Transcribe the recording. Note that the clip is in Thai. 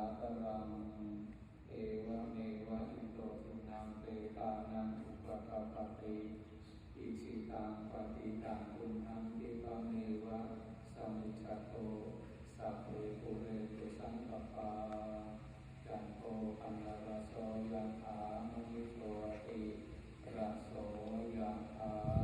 าคารังเอวะเมวะอิโตทินังเปตานังอุปกปปติอิชิตังปฏิตังตุมหังคิปะเมวะสมิจฉโตสัพเพปุเรตุสังกปาจันโทปนรสโสยถามณิโชติระโสยถา